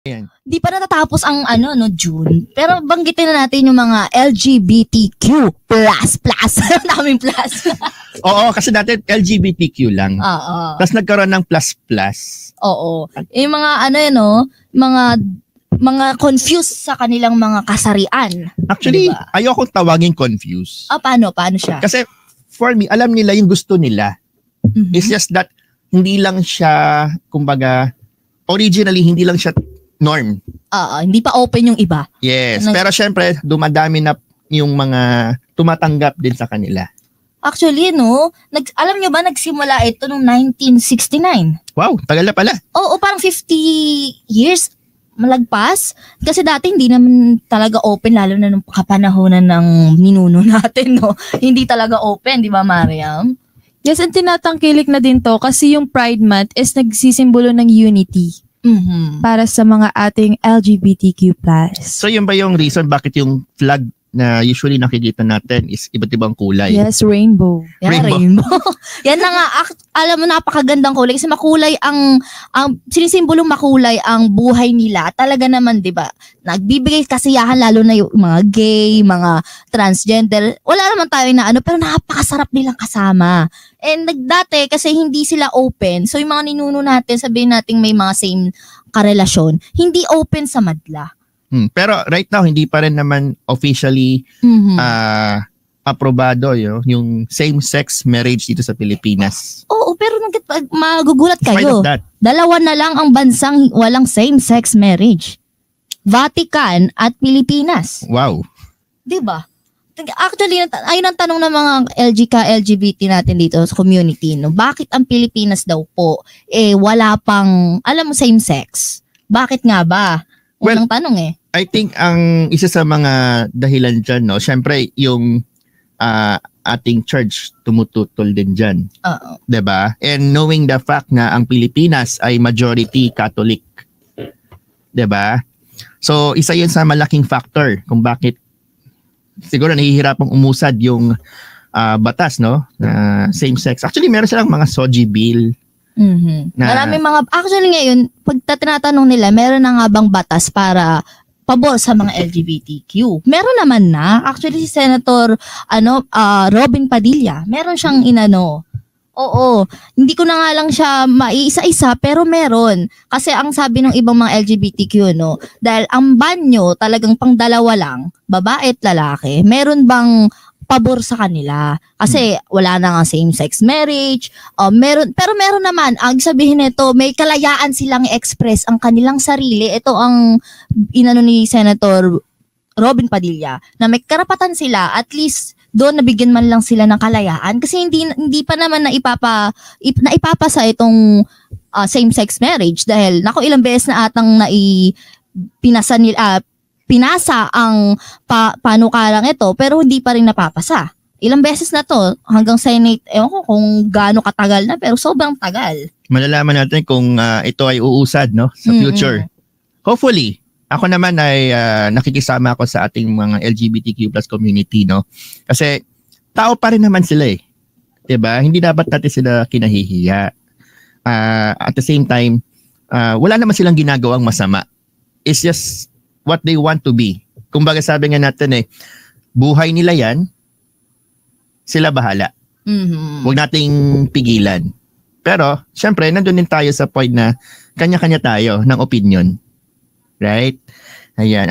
Ayan. Di pa natatapos ang June. Pero banggitin na natin yung mga LGBTQ++. Daming plus. Oo, kasi dati LGBTQ lang. Oo. Tapos nagkaroon ng plus. Oo. Yung mga mga confused sa kanilang mga kasarian. Actually, diba? ayokong tawagin confused. Paano siya? Kasi for me, alam nila yung gusto nila. Mhm. It's just that hindi lang siya, kumbaga, originally hindi lang siya norm. Hindi pa open yung iba. Yes, pero syempre dumadami na yung mga tumatanggap din sa kanila. Actually, alam nyo ba, nagsimula ito noong 1969. Wow, tagal na pala. Oo, parang 50 years malagpas. Kasi dati hindi naman talaga open, lalo na nung kapanahonan ng ninuno natin, no? Hindi talaga open, di ba, Mariam? Yes, and tinatangkilik na din to kasi yung Pride Month is nagsisimbolo ng unity para sa mga ating LGBTQ+. So yun ba yung reason bakit yung flag na usually nakikita natin is iba't ibang kulay? Yes, rainbow. Yeah, rainbow. Yan na nga, alam mo, napakagandang kulay kasi makulay ang sinisimbolong makulay ang buhay nila. Talaga naman, 'di ba? Nagbibigay kasiyahan lalo na yung mga gay, mga transgender. Wala naman tayo na pero napakasarap nilang kasama. And dati kasi hindi sila open. So yung mga ninuno natin, sabihin natin may mga same karelasyon, hindi open sa madla. Pero right now, hindi pa rin naman officially aprobado yung same-sex marriage dito sa Pilipinas. Oo, pero magugulat In spite kayo. of that. Dalawa na lang ang bansang walang same-sex marriage. Vatican at Pilipinas. Wow. 'Di ba? Actually, ayun ang tanong ng mga LGBT natin dito sa community, no? Bakit ang Pilipinas daw po wala pang, alam mo, same-sex? Bakit nga ba? Unang tanong I think ang isa sa mga dahilan dyan, no, syempre yung ating church tumututol din dyan. Oo. 'Di ba? And knowing the fact na ang Pilipinas ay majority Catholic. 'Di ba? So isa yun sa malaking factor kung bakit siguro nahihirapang umusad yung batas, no? Na same sex. Actually, meron silang mga SOGI bill. Maraming mga, actually ngayon, pag tinatanong nila, meron na nga bang batas para pabor sa mga LGBTQ? Meron naman na. Actually, si Senator Robin Padilla, meron siyang Oo, hindi ko na nga lang siya maiisa-isa, pero meron. Kasi ang sabi ng ibang mga LGBTQ, dahil ang banyo talagang pang-dalawa lang, babae at lalaki, meron bang pabor sa kanila? Kasi wala na nga same-sex marriage, pero meron naman, ang sabihin nito, may kalayaan silang express ang kanilang sarili. Ito ang ni Senator Robin Padilla, na may karapatan sila, at least doon nabigyan man lang sila ng kalayaan kasi hindi pa naman naipapasa itong same-sex marriage dahil ilang beses na atang pinasa ang panukalang ito pero hindi pa rin napapasa. Ilang beses na to hanggang Senate, ewan ko kung gaano katagal na pero sobrang tagal. Malalaman natin kung ito ay uusad, no, sa future. Hopefully. Ako naman ay nakikisama ako sa ating mga LGBTQ+ community, no? Kasi tao pa rin naman sila 'Di ba? Hindi dapat natin sila kinahihiya. At the same time, wala naman silang ginagawang masama. It's just what they want to be. Kumbaga sabi nga natin buhay nila 'yan. Sila bahala. Huwag nating pigilan. Pero, syempre, nandun din tayo sa point na kanya-kanya tayo ng opinion. Right? Ayan.